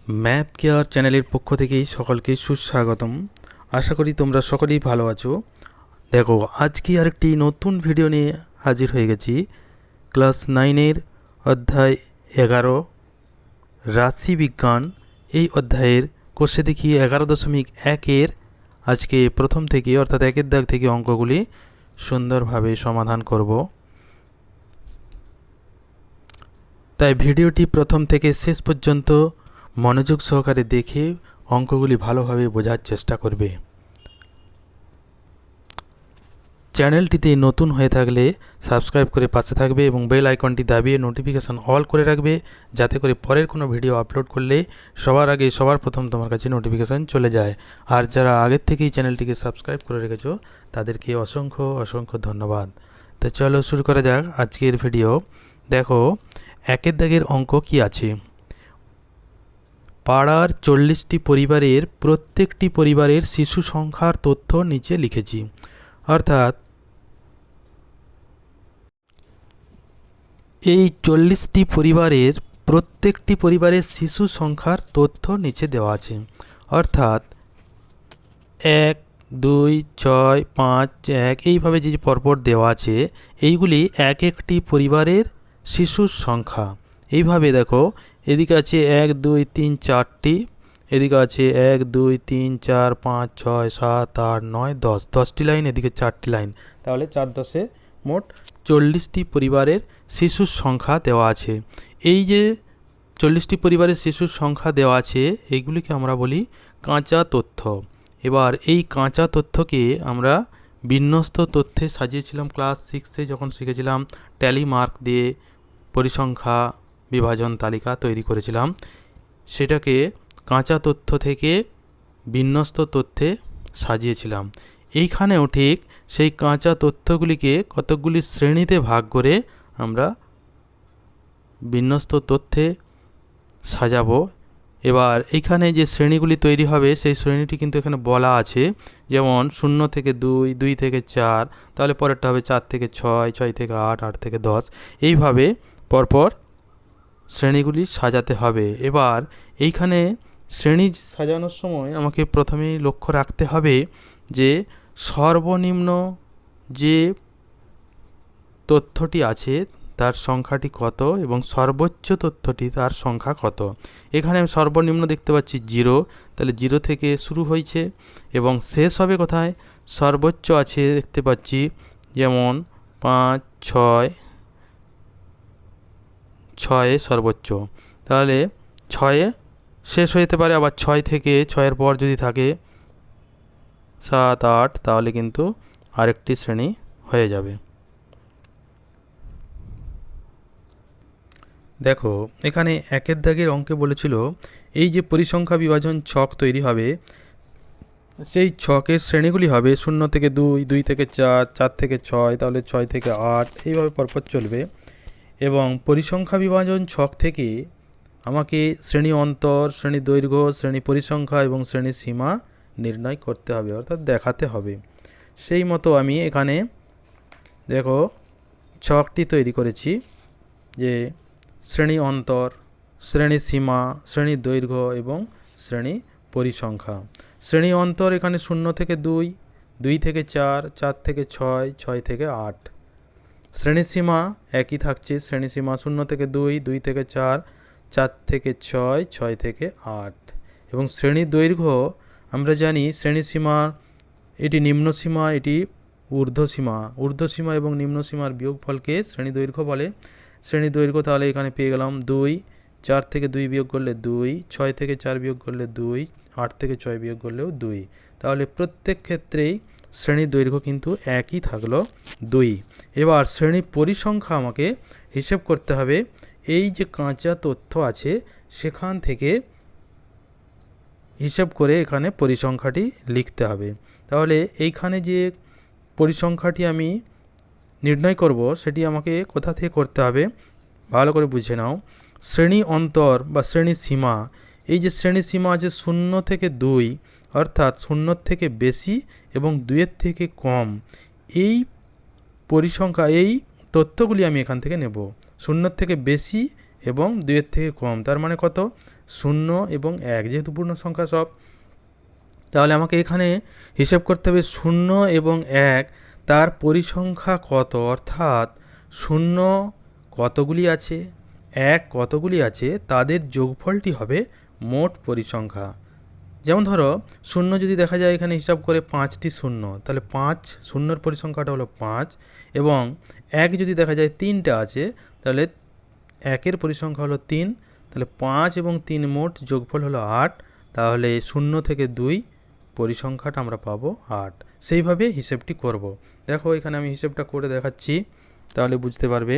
Math care চ্যানেলের পক্ষ থেকেই সকলকে সুস্বাগতম। আশা করি তোমরা সকলেই ভালো আছো। দেখো, আজকে আরেকটি নতুন ভিডিও নিয়ে হাজির হয়ে গেছি। ক্লাস 9-এর অধ্যায় 11 রাশিবিজ্ঞান, এই অধ্যায়ের কোষে দেখি 11.1-এর আজকে প্রথম থেকে অর্থাৎ একের দাগ থেকে অঙ্কগুলি সুন্দরভাবে সমাধান করব। তাই ভিডিওটি প্রথম থেকে শেষ পর্যন্ত মনোযোগ সহকারে দেখে অঙ্কগুলি ভালোভাবে বোঝার চেষ্টা করবে। চ্যানেলটিতে নতুন হয়ে থাকলে সাবস্ক্রাইব করে পাশে থাকবে এবং বেল আইকনটি দাবিয়ে নোটিফিকেশান অল করে রাখবে, যাতে করে পরের কোনো ভিডিও আপলোড করলে সবার আগে সবার প্রথম তোমার কাছে নোটিফিকেশান চলে যায়। আর যারা আগের থেকেই চ্যানেলটিকে সাবস্ক্রাইব করে রেখেছো তাদেরকে অসংখ্য অসংখ্য ধন্যবাদ। তো চলো শুরু করা যাক আজকের ভিডিও। দেখো, একের দাগের অঙ্ক কি আছে। পাড়ার 40টি পরিবারের প্রত্যেকটি পরিবারের শিশু সংখ্যার তথ্য নিচে লিখেছি। অর্থাৎ এই 40টি পরিবারের প্রত্যেকটি পরিবারের শিশু সংখ্যার তথ্য নিচে দেওয়া আছে। অর্থাৎ 1, 2, 6, 5, 1 এইভাবে যে পরপর দেওয়া আছে, এইগুলি এক একটি পরিবারের শিশুর সংখ্যা। এইভাবে দেখো, এদিকে আছে 1, 2, 3, 4টি, এদিকে আছে 1, 2, 3, 4, 5, 6, 7, 8, 9, 10, 10টি লাইন, এদিকে 4টি লাইন, তাহলে 4 10 মোট 40টি পরিবারের শিশুর সংখ্যা দেওয়া আছে। এই যে 40টি পরিবারের শিশুর সংখ্যা দেওয়া আছে, এইগুলিকে আমরা বলি কাঁচা তথ্য। এবার এই কাঁচা তথ্যকে আমরা বিন্যস্ত তথ্যে সাজিয়েছিলাম ক্লাস 6-এ, যখন শিখেছিলাম ট্যালি মার্ক দিয়ে পরিসংখ্যা বিভাজন তালিকা তৈরি করেছিলাম। সেটাকে কাঁচা তথ্য থেকে বিন্যস্ত তথ্যে সাজিয়েছিলাম। এইখানেও ঠিক সেই কাঁচা তথ্যগুলিকে কতকগুলি শ্রেণীতে ভাগ করে আমরা বিন্যস্ত তথ্যে সাজাবো। এবার এইখানে যে শ্রেণীগুলি তৈরি হবে সেই শ্রেণীটি কিন্তু এখানে বলা আছে, যেমন 0 থেকে 2, 2 থেকে 4, তাহলে পরেরটা হবে 4 থেকে 6, 6 থেকে 8, 8 থেকে 10, এইভাবে পরপর শ্রেণীগুলি সাজাতে হবে। এবার এইখানে শ্রেণী সাজানোর সময় আমাকে প্রথমেই লক্ষ্য রাখতে হবে যে সর্বনিম্ন যে তথ্যটি আছে তার সংখ্যাটি কত এবং সর্বোচ্চ তথ্যটি তার সংখ্যা কত। এখানে আমি সর্বনিম্ন দেখতে পাচ্ছি 0, তাহলে 0 থেকে শুরু হয়েছে এবং শেষ হবে কোথায়, সর্বোচ্চ আছে দেখতে পাচ্ছি, যেমন 5, 6, 6 সর্বোচ্চ, তাহলে 6 শেষ হতে পারে। আবার 6 থেকে 6-এর পর যদি থাকে 7, 8, তাহলে কিন্তু আরেকটি শ্রেণী হয়ে যাবে। দেখো, এখানে একের দাগের অঙ্কে বলেছিল এই যে পরিসংখ্যা বিভাজন ছক তৈরি হবে, সেই ছকের শ্রেণীগুলি হবে 0 থেকে 2, 2 থেকে 4, 4 থেকে 6, তাহলে 6 থেকে 8, এইভাবে পরপর চলবে। এবং পরিসংখ্যা বিভাজন ছক থেকে আমাকে শ্রেণী অন্তর, শ্রেণী দৈর্ঘ্য, শ্রেণী পরিসংখ্যা এবং শ্রেণী সীমা নির্ণয় করতে হবে, অর্থাৎ দেখাতে হবে। সেই মতো আমি এখানে দেখো ছকটি তৈরি করেছি, যে শ্রেণী অন্তর, শ্রেণী সীমা, শ্রেণী দৈর্ঘ্য এবং শ্রেণী পরিসংখ্যা। শ্রেণী অন্তর এখানে 0 থেকে 2, 2 থেকে 4, 4 থেকে 6, 6 থেকে 8। শ্রেণী সীমা একই থাকছে, শ্রেণী সীমা 0 থেকে 2, 2 থেকে 4, 4 থেকে 6, 6 থেকে 8। এবং শ্রেণী দৈর্ঘ্য আমরা জানি শ্রেণী সীমা এটি নিম্ন সীমা, এটি ঊর্ধ্বসীমা। ঊর্ধ্বসীমা এবং নিম্ন সীমার বিয়োগফলকে শ্রেণী দৈর্ঘ্য বলে। শ্রেণী দৈর্ঘ্য তাহলে এখানে পেয়ে গেলাম 2, 4 থেকে 2 বিয়োগ করলে 2, 6 থেকে 4 বিয়োগ করলে 2, 8 থেকে 6 বিয়োগ করলেও 2, তাহলে প্রত্যেক ক্ষেত্রেই শ্রেণী দৈর্ঘ্য কিন্তু একই থাকলো 2। এবার শ্রেণী পরিসংখ্যা আমাকে হিসেব করতে হবে। এই যে কাঁচা তথ্য আছে সেখান থেকে হিসেব করে এখানে পরিসংখ্যাটি লিখতে হবে। তাহলে এইখানে যে পরিসংখ্যাটি আমি নির্ণয় করব সেটি আমাকে কোথা থেকে করতে হবে ভালো করে বুঝে নাও। শ্রেণী অন্তর বা শ্রেণী সীমা, এই যে শ্রেণী সীমা আছে 0 থেকে 2, অর্থাৎ 0 থেকে বেশি এবং 2-এর থেকে কম, এই পরিসংখ্যা এই তথ্যগুলি আমি এখান থেকে নেব। 0 থেকে বেশি এবং 2-এর থেকে কম, তার মানে কত 0 এবং 1, যেহেতু পূর্ণ সংখ্যা সব। তাহলে আমাকে এখানে হিসেব করতে হবে 0 এবং 1 তার পরিসংখ্যা কত, অর্থাৎ 0 কতগুলি আছে, 1 কতগুলি আছে, তাদের যোগফলটি হবে মোট পরিসংখ্যা। যেমন ধরো 0 যদি দেখা যায় এখানে হিসাব করে 5টি 0, তাহলে 5 শূন্যর পরিসংখ্যাটা হলো 5, এবং 1 যদি দেখা যায় 3টা আছে, তাহলে 1-এর পরিসংখ্যা হলো 3, তাহলে 5 এবং 3 মোট যোগফল হলো 8, তাহলে 0 থেকে 2 পরিসংখ্যাটা আমরা পাবো 8। সেইভাবে হিসেবটি করব। দেখো এখানে আমি হিসেবটা করে দেখাচ্ছি, তাহলে বুঝতে পারবে।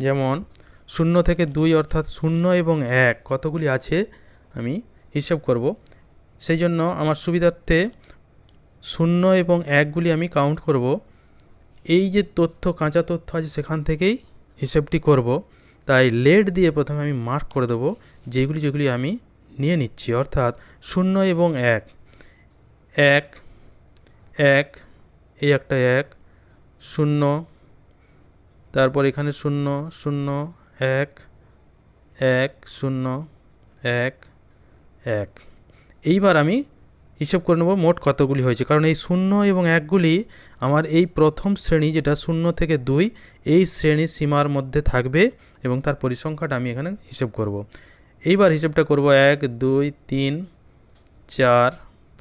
যেমন 0 থেকে 2 অর্থাৎ 0 এবং 1 কতগুলি আছে আমি হিসেব করব। সেই জন্য আমার সুবিধার্থে 0 এবং 1গুলি আমি কাউন্ট করব। এই যে তথ্য, কাঁচা তথ্য আছে সেখান থেকেই হিসেবটি করব। তাই লেড দিয়ে প্রথমে আমি মার্ক করে দেবো যেগুলি আমি নিয়ে নিচ্ছি, অর্থাৎ 0 এবং 1, 1, 1, এই একটা 1, 0, তারপর এখানে 0, 0, 1, 1, 0, 1, 1। এইবার আমি হিসেব করে নেব মোট কতগুলি হয়েছে, কারণ এই 0 এবং 1গুলি আমার এই প্রথম শ্রেণী, যেটা 0 থেকে 2, এই শ্রেণীর সীমার মধ্যে থাকবে এবং তার পরিসংখ্যাটা আমি এখানে হিসেব করব। এইবার হিসেবটা করব 1, 2, 3, 4,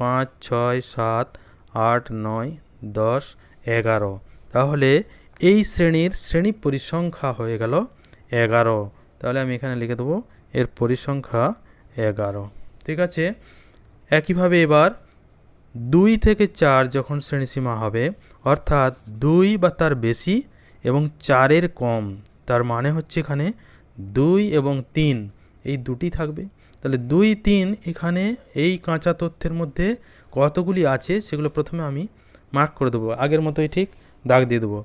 5, 6, 7, 8, 9, 10, 11। তাহলে এই শ্রেণীর শ্রেণী পরিসংখ্যা হয়ে গেল 11। তাহলে আমি এখানে লিখে দেবো এর পরিসংখ্যা 11। ঠিক আছে। একইভাবে এবার 2 থেকে 4 যখন শ্রেণীসীমা হবে, অর্থাৎ 2 বা তার বেশি এবং 4-এর কম, তার মানে হচ্ছে এখানে 2 এবং 3 এই দুটি থাকবে। তাহলে 2, 3 এখানে এই কাঁচা তথ্যের মধ্যে কতগুলি আছে সেগুলো প্রথমে আমি মার্ক করে দেবো, আগের মতোই ঠিক দাগ দিয়ে দেবো।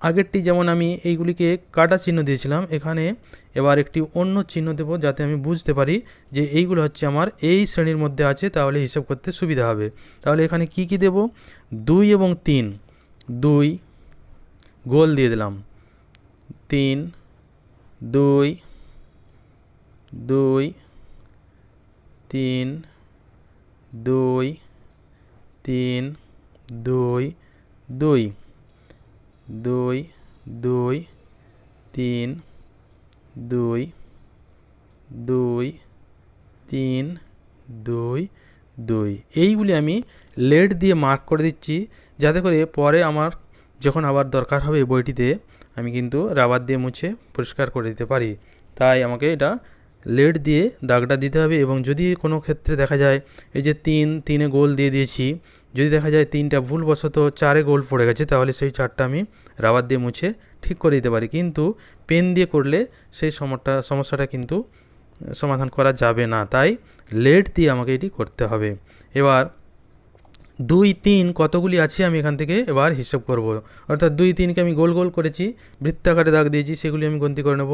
আগেরটি যেমন আমি এইগুলিকে কাটা চিহ্ন দিয়েছিলাম, এখানে এবার একটি অন্য চিহ্ন দেব যাতে আমি বুঝতে পারি যে এইগুলো হচ্ছে আমার এই শ্রেণীর মধ্যে আছে, তাহলে হিসাব করতে সুবিধা হবে। তাহলে এখানে কি কি দেব, 2 এবং 3, 2 গোল দিয়ে দিলাম, 3, 2, 2, 3, 2, 3, 2, 2, 2, 2, 3, 2, 2, 3, 2, 2। এইগুলি আমি লেড দিয়ে মার্ক করে দিচ্ছি, যাতে করে পরে আমার যখন আবার দরকার হবে বইটিতে আমি কিন্তু রাবার দিয়ে মুছে পরিষ্কার করে দিতে পারি। তাই আমাকে এটা লেড দিয়ে দাগটা দিতে হবে। এবং যদি কোনো ক্ষেত্রে দেখা যায় এই যে 3-3-এ গোল দিয়ে দিয়েছি, যদি দেখা যায় 3টা ভুলবশত 4-এ গোল পড়ে গেছে, তাহলে সেই 4টা আমি রাবার দিয়ে মুছে ঠিক করে দিতে পারি। কিন্তু পেন দিয়ে করলে সেই সমস্যাটা কিন্তু সমাধান করা যাবে না, তাই লেড দিয়ে আমাকে এটি করতে হবে। এবার 2, 3 কতগুলি আছে আমি এখান থেকে এবার হিসাব করব। অর্থাৎ 2, 3কে আমি গোল গোল করেছি, বৃত্তাকারে দাগ দিয়েছি, সেগুলি আমি গণতি করে নেব।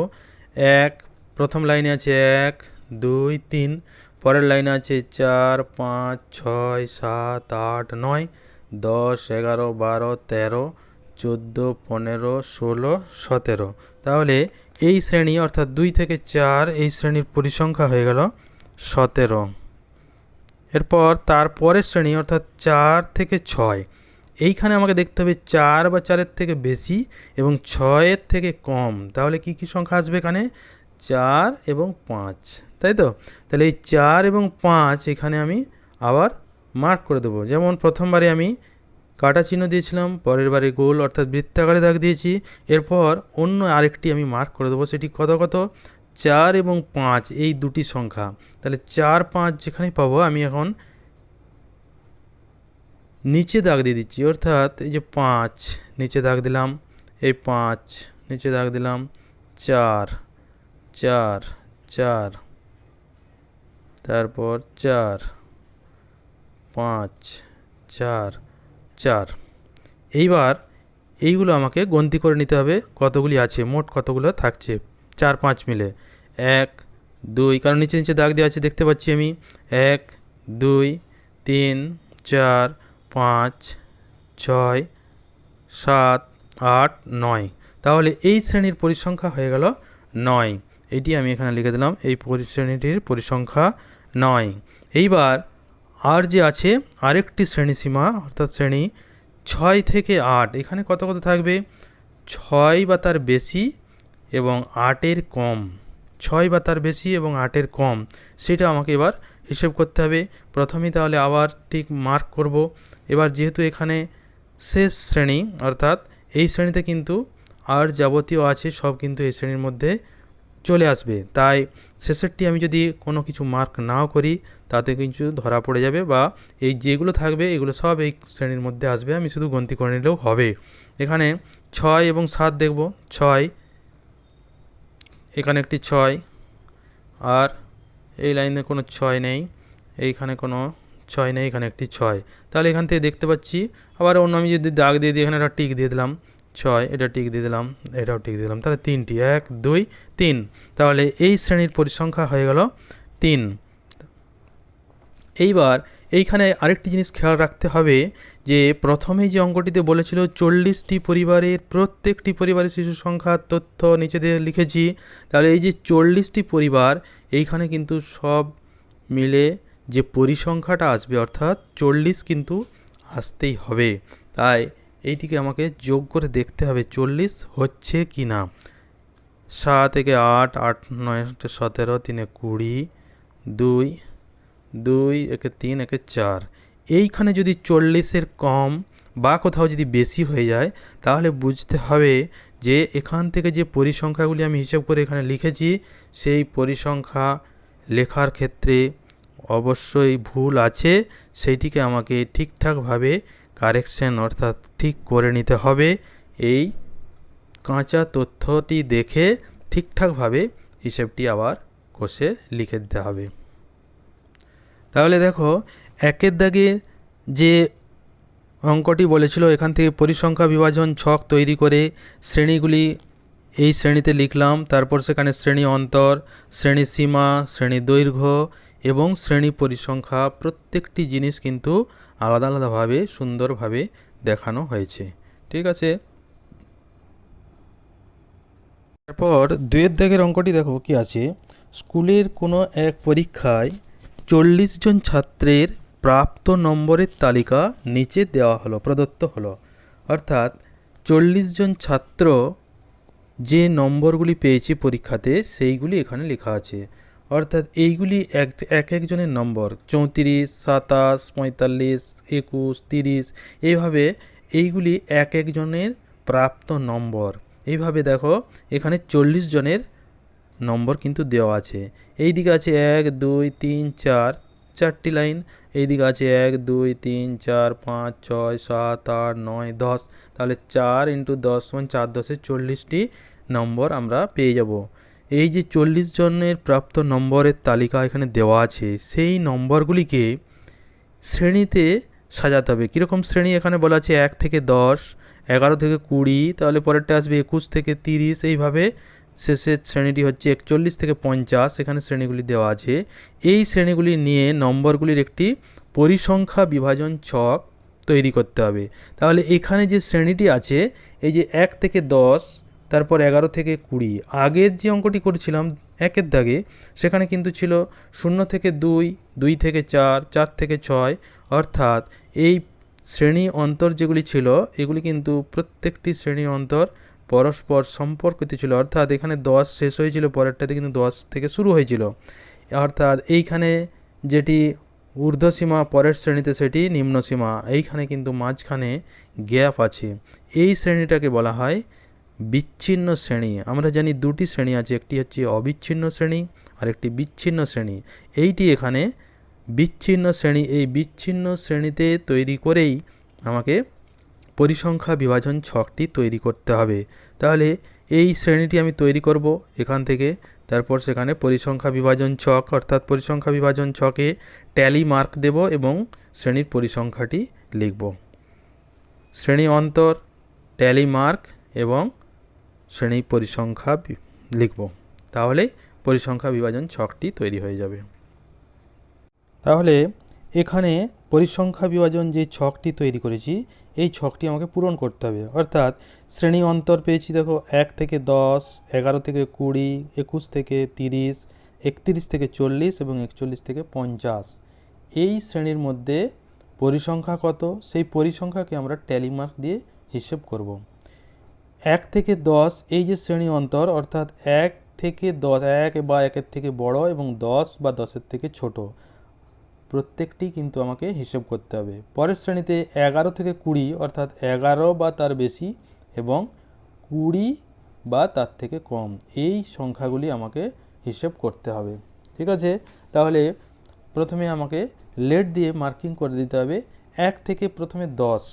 1, প্রথম লাইনে আছে 1, 2, 3, পরের লাইনে আছে 4, 5, 6, 7, 8, 9, 10, 11, 12, 13, 14, 15, 16, 17। তাহলে এই শ্রেণী অর্থাৎ 2 থেকে 4 এই শ্রেণীর পরিসংখ্যা হয়ে গেল 17। এরপর তারপরের শ্রেণী অর্থাৎ 4 থেকে 6, এইখানে আমাকে দেখতে হবে 4 বা 4-এর থেকে বেশি এবং 6-এর থেকে কম। তাহলে কি কি সংখ্যা আসবে এখানে, 4 এবং 5, তাই তো। তাহলে এই 4 এবং 5 এখানে আমি আবার মার্ক করে দেবো। যেমন প্রথমবারে আমি কাটা চিহ্ন দিয়েছিলাম, পরের বারে গোল অর্থাৎ বৃত্তাকারে দাগ দিয়েছি। এরপর অন্য আরেকটি আমি মার্ক করে দেবো, সেটি কত কত, 4 এবং 5 এই দুটি সংখ্যা। তাহলে 4, 5 যেখানেই পাবো আমি এখন নিচে দাগ দিয়ে দিচ্ছি, অর্থাৎ এই যে 5 নিচে দাগ দিলাম, এই 5 নিচে দাগ দিলাম, 4, 4, 4, তারপর 4, 5, 4, 4। এইবার এইগুলো আমাকে গণতি করে নিতে হবে কতগুলি আছে, মোট কতগুলো থাকছে 4, 5 মিলে। 1, 2, কারণ নিচে নিচে দাগ দেওয়া আছে দেখতে পাচ্ছি আমি, 1, 2, 3, 4, 5, 6, 7, 8, 9। তাহলে এই শ্রেণীর পরিসংখ্যা হয়ে গেল 9। এটি আমি এখানে লিখে দিলাম, এই শ্রেণীটির পরিসংখ্যা 9। এইবার আর যে আছে আরেকটি শ্রেণীসীমা অর্থাৎ শ্রেণী 6 থেকে 8, এখানে কত কত থাকবে? 6 বা তার বেশি এবং 8-এর কম। 6 বা তার বেশি এবং 8-এর কম, সেটা আমাকে এবার হিসেব করতে হবে। প্রথমেই তাহলে আবার ঠিক মার্ক করব। এবার যেহেতু এখানে শেষ শ্রেণী, অর্থাৎ এই শ্রেণীতে কিন্তু আর যাবতীয় আছে সব কিন্তু এই শ্রেণীর মধ্যে চলে আসবে, তাই শেষেরটি আমি যদি কোনো কিছু মার্ক নাও করি তাতে কিছু ধরা পড়ে যাবে, বা এই যেগুলো থাকবে এগুলো সব এই শ্রেণীর মধ্যে আসবে, আমি শুধু গণতি করে নিলেও হবে। এখানে 6 এবং 7 দেখব। 6, এখানে একটি 6, আর এই লাইনে কোনো 6 নেই, এইখানে কোনো 6 নেই, এখানে একটি 6। তাহলে এখান থেকে দেখতে পাচ্ছি, আবার অন্য আমি যদি দাগ দিয়ে দিই, এখানে একটা টিক দিয়ে দিলাম 6, এটা টিক দিয়ে দিলাম, এটাও টিক দিয়ে দিলাম, তাহলে 3টি, 1 2 3। তাহলে এই শ্রেণীর পরিসংখ্যা হয়ে গেল 3। এইবার এইখানে আরেকটি জিনিস খেয়াল রাখতে হবে যে প্রথমেই যে অঙ্কটিতে বলেছিল 40টি পরিবারের প্রত্যেকটি পরিবারের শিশু সংখ্যার তথ্য নিচে দিয়ে লিখেছি, তাহলে এই যে 40টি পরিবার, এইখানে কিন্তু সব মিলে যে পরিসংখ্যাটা আসবে অর্থাৎ 40 কিন্তু আসতেই হবে। তাই এইটিকে আমাকে যোগ করে দেখতে হবে 40 হচ্ছে কি না। 7 একে 8, 8 9 17, 3 20, 2 2 একে 3, একে 4। এইখানে যদি 40-এর কম বা কোথাও যদি বেশি হয়ে যায়, তাহলে বুঝতে হবে যে এখান থেকে যে পরিসংখ্যাগুলি আমি হিসেব করে এখানে লিখেছি, সেই পরিসংখ্যা লেখার ক্ষেত্রে অবশ্যই ভুল আছে, সেইটিকে আমাকে ঠিকঠাকভাবে কারেকশন অর্থাৎ ঠিক করে নিতে হবে। এই কাঁচা তথ্যটি দেখে ঠিকঠাকভাবে হিসেবটি আবার কষে লিখে দিতে হবে। তাহলে দেখো, 1-এর দাগে যে অঙ্কটি বলেছিল, এখান থেকে পরিসংখ্যা বিভাজন ছক তৈরি করে শ্রেণীগুলি এই শ্রেণীতে লিখলাম, তারপর সেখানে শ্রেণী অন্তর, শ্রেণী সীমা, শ্রেণী দৈর্ঘ্য এবং শ্রেণী পরিসংখ্যা প্রত্যেকটি জিনিস কিন্তু আলাদা আলাদাভাবে সুন্দরভাবে দেখানো হয়েছে। ঠিক আছে, তারপর 2-এর দাগের অঙ্কটি দেখো কি আছে। স্কুলের কোনো এক পরীক্ষায় 40 জন ছাত্রের প্রাপ্ত নম্বরের তালিকা নিচে দেওয়া হলো, প্রদত্ত হলো। অর্থাৎ 40 জন ছাত্র যে নম্বরগুলি পেয়েছে পরীক্ষাতে সেইগুলি এখানে লেখা আছে। অর্থাৎ এইগুলি এক একজনের নম্বর, 34, 27, 45, 21, 30, এইভাবে এইগুলি এক একজনের প্রাপ্ত নম্বর। এইভাবে দেখো এখানে 40 জনের নম্বর কিন্তু দেওয়া আছে। এই দিকে আছে 1 2 3 4, 4টি লাইন। এই দিকে আছে 1 2 3 4 5 6 7 8 9 10। তাহলে 4 × 10 = 4 10 40টি নম্বর আমরা পেয়ে যাব। এই যে 40 জনের প্রাপ্ত নম্বরের তালিকা এখানে দেওয়া আছে, সেই নম্বরগুলিকে শ্রেণীতে সাজাতে হবে। কীরকম শ্রেণী এখানে বলা আছে? 1 থেকে 10, 11 থেকে 20, তাহলে পরেরটা আসবে 21 থেকে 30, এইভাবে শেষের শ্রেণীটি হচ্ছে 41 থেকে 50। এখানে শ্রেণীগুলি দেওয়া আছে। এই শ্রেণীগুলি নিয়ে নম্বরগুলির একটি পরিসংখ্যা বিভাজন ছক তৈরি করতে হবে। তাহলে এখানে যে শ্রেণীটি আছে, এই যে 1 থেকে 10, তারপর 11 থেকে 20, আগের যে অঙ্কটি করেছিলাম 1-এর দাগে, সেখানে কিন্তু ছিল 0 থেকে 2, 2 থেকে 4, 4 থেকে 6। অর্থাৎ এই শ্রেণী অন্তর যেগুলি ছিল, এগুলি কিন্তু প্রত্যেকটি শ্রেণী অন্তর পরস্পর সম্পর্কিত ছিল। অর্থাৎ এখানে 10 শেষ হয়েছিল, পরেরটাতে কিন্তু 10 থেকে শুরু হয়েছিল। অর্থাৎ এইখানে যেটি ঊর্ধ্বসীমা পরের শ্রেণীতে সেটি নিম্নসীমা, এইখানে কিন্তু মাঝখানে গ্যাপ আছে। এই শ্রেণীটাকে বলা হয় বিচ্ছিন্ন শ্রেণী। আমরা জানি দুটি শ্রেণী আছে, একটি হচ্ছে অবিচ্ছিন্ন শ্রেণী আর একটি বিচ্ছিন্ন শ্রেণী। এইটি এখানে বিচ্ছিন্ন শ্রেণী। এই বিচ্ছিন্ন শ্রেণীতে তৈরি করেই আমাকে পরিসংখ্যা বিভাজন ছকটি তৈরি করতে হবে। তাহলে এই শ্রেণীটি আমি তৈরি করব এখান থেকে, তারপর সেখানে পরিসংখ্যা বিভাজন ছক অর্থাৎ পরিসংখ্যা বিভাজন ছকে ট্যালি মার্ক দেব এবং শ্রেণীর পরিসংখ্যাটি লিখব। শ্রেণী অন্তর, ট্যালি মার্ক এবং শ্রেণী পরিসংখ্যা লিখব, তাহলে পরিসংখ্যা বিভাজন ছকটি তৈরি হয়ে যাবে। তাহলে এখানে পরিসংখ্যা বিভাজন যে ছকটি তৈরি করেছি এই ছকটি আমাকে পূরণ করতে হবে। অর্থাৎ শ্রেণী অন্তর পেয়েছি, দেখো 1 থেকে 10, 11 থেকে 20, 21 থেকে 30, 31 থেকে 40 এবং 41 থেকে 50। এই শ্রেণীর মধ্যে পরিসংখ্যা কত, সেই পরিসংখ্যাকে আমরা ট্যালি মার্ক দিয়ে হিসেব করব। 1 থেকে 10 এই যে শ্রেণী অন্তর, অর্থাৎ 1 থেকে 10, 1 বা 1-এর থেকে বড় এবং 10 বা 10-এর থেকে ছোট, প্রত্যেকটি কিন্তু আমাকে হিসেব করতে হবে। পরের শ্রেণীতে 11 থেকে 20 অর্থাৎ 11 বা তার বেশি এবং 20 বা তার থেকে কম, এই সংখ্যাগুলি আমাকে হিসেব করতে হবে। ঠিক আছে, তাহলে প্রথমে আমাকে লেড দিয়ে মার্কিং করে দিতে হবে। 1 থেকে প্রথমে 10,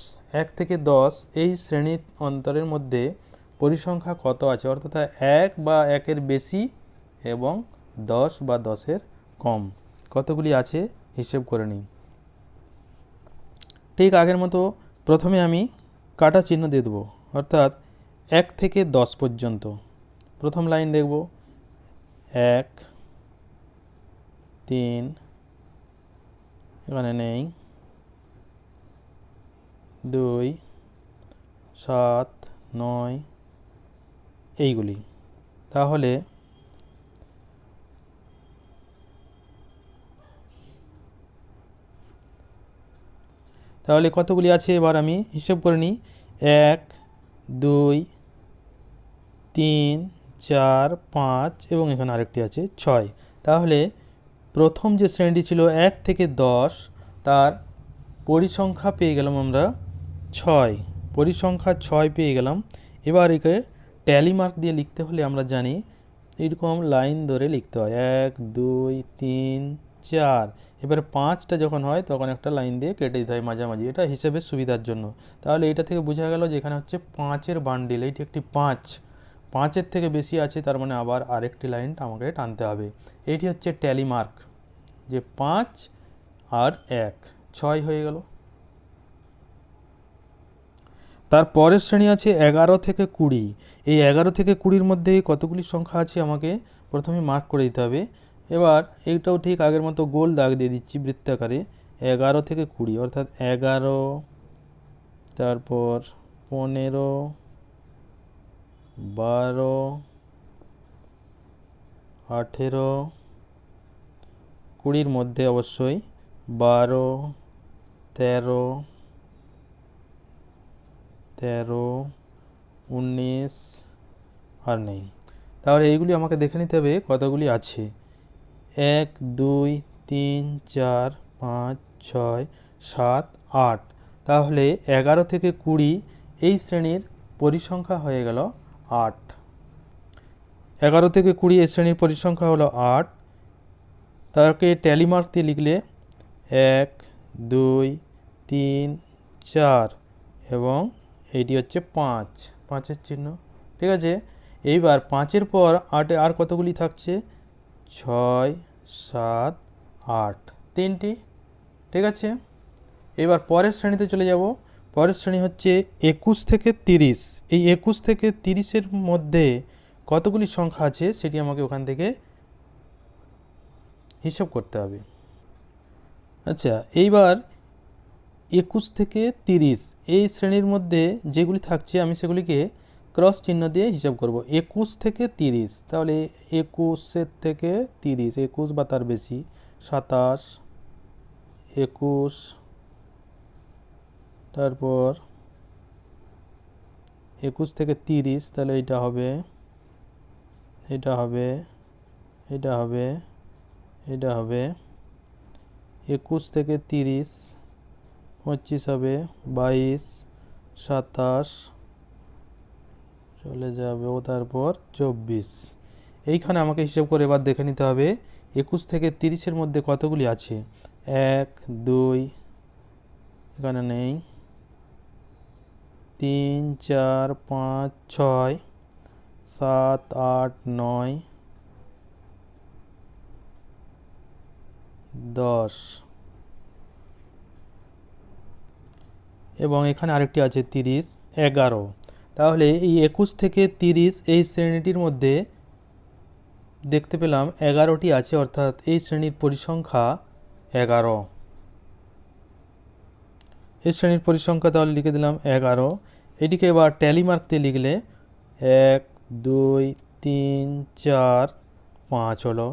1 থেকে 10 এই শ্রেণী অন্তরের মধ্যে পরিসংখ্যা কত আছে, অর্থাৎ 1 বা 1-এর বেশি এবং 10 বা 10-এর কম কতগুলি আছে হিসেব করে নিই। ঠিক আগের মতো প্রথমে আমি কাটা চিহ্ন দিয়ে দেবো, অর্থাৎ 1 থেকে 10 পর্যন্ত। প্রথম লাইন দেখব, 1, 3, এখানে নেই, 2, 7, 9, এইগুলি। তাহলে কতগুলি আছে এবার আমি হিসেব করে নিই। 1, 2, 3, 4, 5 এবং এখানে আরেকটি আছে 6। তাহলে প্রথম যে শ্রেণীটি ছিল 1 থেকে 10, তার পরিসংখ্যা পেয়ে গেলাম আমরা 6, পরিসংখ্যা 6 পেয়ে গেলাম। এবার একে ট্যালি মার্ক দিয়ে লিখতে হলে আমরা জানি এইরকম লাইন ধরে লিখতে হয়, 1, 2, 3, 4। এবারে 5টা যখন হয় তখন একটা লাইন দিয়ে কেটে দিতে হয় মাঝামাঝি, এটা হিসেবের সুবিধার জন্য। তাহলে এটা থেকে বোঝা গেল যে এখানে হচ্ছে 5-এর বান্ডিল, এইটি একটি 5-এর থেকে বেশি আছে, তার মানে আবার আরেকটি লাইন আমাকে টানতে হবে। এইটি হচ্ছে ট্যালি মার্ক, যে 5 আর 1, 6 হয়ে গেল। তারপরের শ্রেণী আছে 11 থেকে 20। এই 11 থেকে 20-র মধ্যে কতগুলি সংখ্যা আছে আমাকে প্রথমে মার্ক করে দিতে হবে। এবার এইটাও ঠিক আগের মতো গোল দাগ দিয়ে দিচ্ছি বৃত্তাকারে, 11 থেকে 20 অর্থাৎ 11, তারপর 15, 12, 18, 20-র মধ্যে অবশ্যই 12, 13, 19 আর নেই। তাহলে এইগুলি আমাকে দেখে নিতে হবে কতগুলি আছে। 1, 2, 3, 4, 5, 6, 7, 8। তাহলে 11 থেকে 20 এই শ্রেণীর পরিসংখ্যা হয়ে গেল 8। 11 থেকে 20 এই শ্রেণীর পরিসংখ্যা হলো 8। তাকে ট্যালি মার্ক দিয়ে লিখলে 1, 2, 3, 4 এবং এইটি হচ্ছে 5-এর চিহ্ন। ঠিক আছে, এইবার 5-এর পর 8-এ আর কতগুলি থাকছে, 6, 7, 8, 3টি। ঠিক আছে, এবার পরের শ্রেণীতে চলে যাব। পরের শ্রেণী হচ্ছে 21 থেকে 30। এই 21 থেকে 30-এর মধ্যে কতগুলি সংখ্যা আছে সেটি আমাকে ওখান থেকে হিসাব করতে হবে। আচ্ছা, এইবার 21 থেকে 30 এই শ্রেণীর মধ্যে যেগুলি থাকছে আমি সেগুলিকে ক্রস চিহ্ন দিয়ে হিসাব করব। 21 থেকে 30, তাহলে 21-এর থেকে 30, 21 বা তার বেশি, 27, 21, তারপর 21 থেকে 30, তাহলে এটা হবে, এটা হবে, এটা হবে, এটা হবে। 21 থেকে 30, 25 হবে, 22, 27 চলে যাবে, ও তারপর 24। এইখানে আমাকে হিসেব করে এবার দেখে নিতে হবে 21 থেকে 30-এর মধ্যে কতগুলি আছে। 1, 2, এখানে নেই, 3, 4, 5, 6, 7, 8, 9, 10 এবং এখানে আরেকটি আছে 30, 11। তাহলে এই 21 থেকে 30 এই শ্রেণীটির মধ্যে দেখতে পেলাম 11টি আছে, অর্থাৎ এই শ্রেণীর পরিসংখ্যা 11। এই শ্রেণীর পরিসংখ্যা তাহলে লিখে দিলাম 11। এটিকে এবার ট্যালি মার্ক দিয়ে লিখলে 1 2 3 4 5 হলো।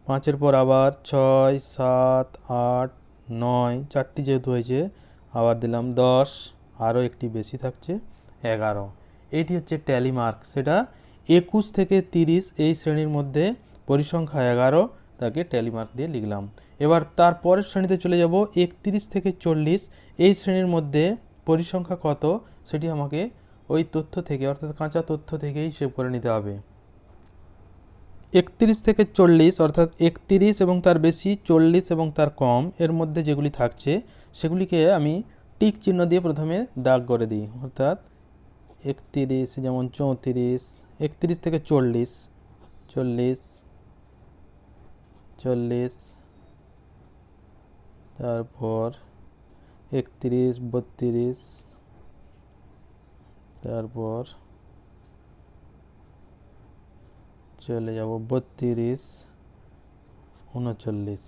5-এর পর আবার 6 7 8 9, 4টি যেহেতু হয়েছে আবার দিলাম 10, আরও একটি বেশি থাকছে 11। এইটি হচ্ছে ট্যালি মার্ক। সেটা 21 থেকে 30 এই শ্রেণীর মধ্যে পরিসংখ্যা 11, তাকে ট্যালি মার্ক দিয়ে লিখলাম। এবার তার পরের শ্রেণীতে চলে যাব 31 থেকে 40 এই শ্রেণীর মধ্যে পরিসংখ্যা কত সেটি আমাকে ওই তথ্য থেকে অর্থাৎ কাঁচা তথ্য থেকেই হিসেব করে নিতে হবে। 31 থেকে 40 অর্থাৎ 31 এবং তার বেশি, 40 এবং তার কম এর মধ্যে যেগুলি থাকছে সেগুলিকে আমি টিক চিহ্ন দিয়ে প্রথমে দাগ করে দিই। অর্থাৎ 31 যেমন 34, 31 থেকে 40, 40, 40, তারপর 31, 32, তারপর চলে যাব 32, 39,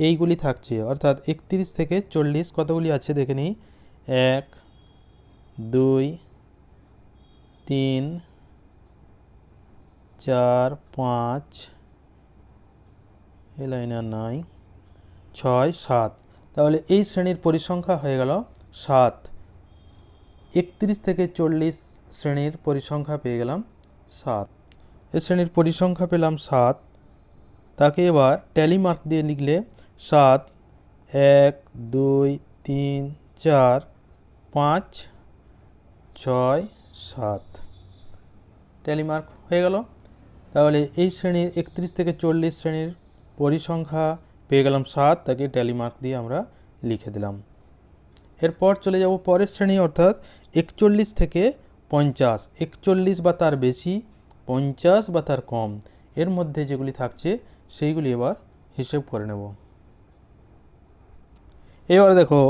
এইগুলি থাকছে। অর্থাৎ 31 থেকে 40 কতগুলি আছে দেখে নিই। 1 2 3 4 5, এই লাইনে আর নাই, 6 7। তাহলে এই শ্রেণীর পরিসংখ্যা হয়ে গেল 7। 31 থেকে 40 শ্রেণীর পরিসংখ্যা পেয়ে গেলাম 7। এই শ্রেণীর পরিসংখ্যা পেলাম 7, তাকে এবার ট্যালি মার্ক দিয়ে লিখলে 7 1 2 3 4 5 6 7, ট্যালি মার্ক হয়ে গেল। তাহলে এই শ্রেণীর 31 থেকে 40 শ্রেণীর পরিসংখ্যা পেয়ে গেলাম 7, তাকে ট্যালি মার্ক দিয়ে আমরা লিখে দিলাম। এরপর চলে যাব পরের শ্রেণী অর্থাৎ 41 থেকে 50, 41 বা তার বেশি, 50 বা তার কম এর মধ্যে যেগুলি থাকছে সেইগুলি এবার হিসেব করে নেব। এবার দেখো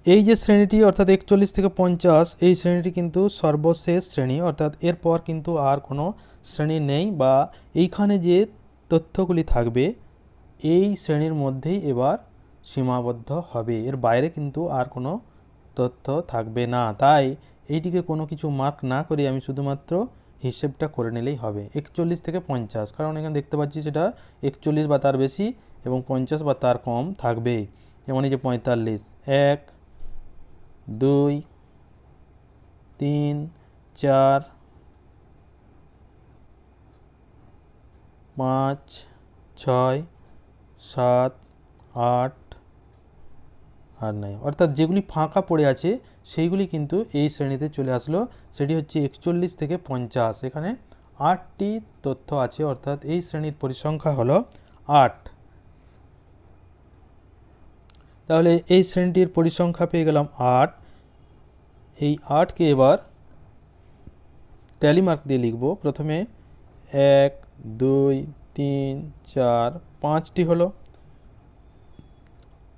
এই যে শ্রেণীটি অর্থাৎ 41 থেকে 50 এই শ্রেণীটি কিন্তু সর্বশেষ শ্রেণী, অর্থাৎ এরপর কিন্তু আর কোনো শ্রেণী নেই, বা এইখানে যে তথ্যগুলি থাকবে এই শ্রেণীর মধ্যেই এবার সীমাবদ্ধ হবে, এর বাইরে কিন্তু আর কোনো তথ্য থাকবে না। তাই এইটিকে কোনো কিছু মার্ক না করে আমি শুধুমাত্র হিসেবটা করে নিলেই হবে। 41 থেকে 50, কারণ এখানে দেখতে পাচ্ছি সেটা 41 বা তার বেশি এবং 50 বা তার কম থাকবে। যেমন এই যে 45, 1 2 3 4 5 6 7 8 আর নাই, অর্থাৎ যেগুলি ফাঁকা পড়ে আছে সেইগুলি কিন্তু এই শ্রেণীতে চলে আসলো। সেটি হচ্ছে 41 থেকে 50, এখানে 8টি তথ্য আছে, অর্থাৎ এই শ্রেণীর পরিসংখ্যা হলো 8। তাহলে এই শ্রেণীটির পরিসংখ্যা পেয়ে গেলাম 8। এই 8কে এবার ট্যালি মার্ক দিয়ে লিখব। প্রথমে 1 2 3 4 5টি হলো,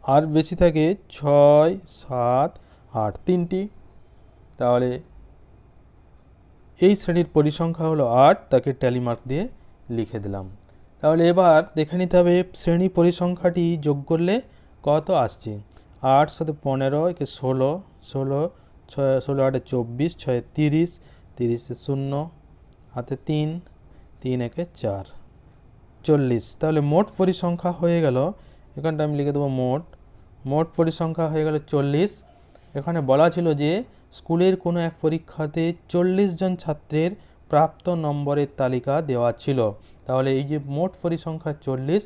আর বেশি থাকে 6 7 8 3টি। তাহলে এই শ্রেণীর পরিসংখ্যা হলো 8, তাকে ট্যালি মার্ক দিয়ে লিখে দিলাম। তাহলে এবার দেখে নিতে হবে শ্রেণী পরিসংখ্যাটি যোগ করলে কত আসছে। 8 সাথে 15, একে 16, 16 16 8 24, 6 30, 30 0, হাতে 3, 3 একে 4, 40। তাহলে মোট পরিসংখ্যা হয়ে গেল, এখানটা আমি লিখে দেবো মোট পরিসংখ্যা হয়ে গেল 40। এখানে বলা ছিল যে স্কুলের কোনো এক পরীক্ষাতে 40 জন ছাত্রের প্রাপ্ত নম্বরের তালিকা দেওয়া ছিল। তাহলে এই যে মোট পরিসংখ্যা 40,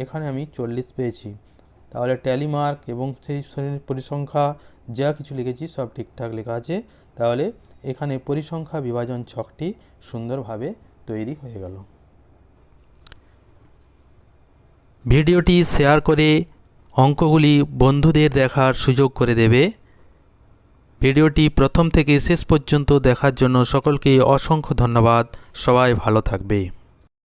এখানে আমি 40 পেয়েছি। তাহলে ট্যালি মার্ক এবং সেই শ্রেণীর পরিসংখ্যা যা কিছু লিখেছি সব ঠিকঠাক লেখা আছে। তাহলে এখানে পরিসংখ্যা বিভাজন ছকটি সুন্দরভাবে তৈরি হয়ে গেল। ভিডিওটি শেয়ার করে অঙ্কগুলি বন্ধুদের দেখার সুযোগ করে দেবে। ভিডিওটি প্রথম থেকে শেষ পর্যন্ত দেখার জন্য সকলকে অসংখ্য ধন্যবাদ। সবাই ভালো থাকবে।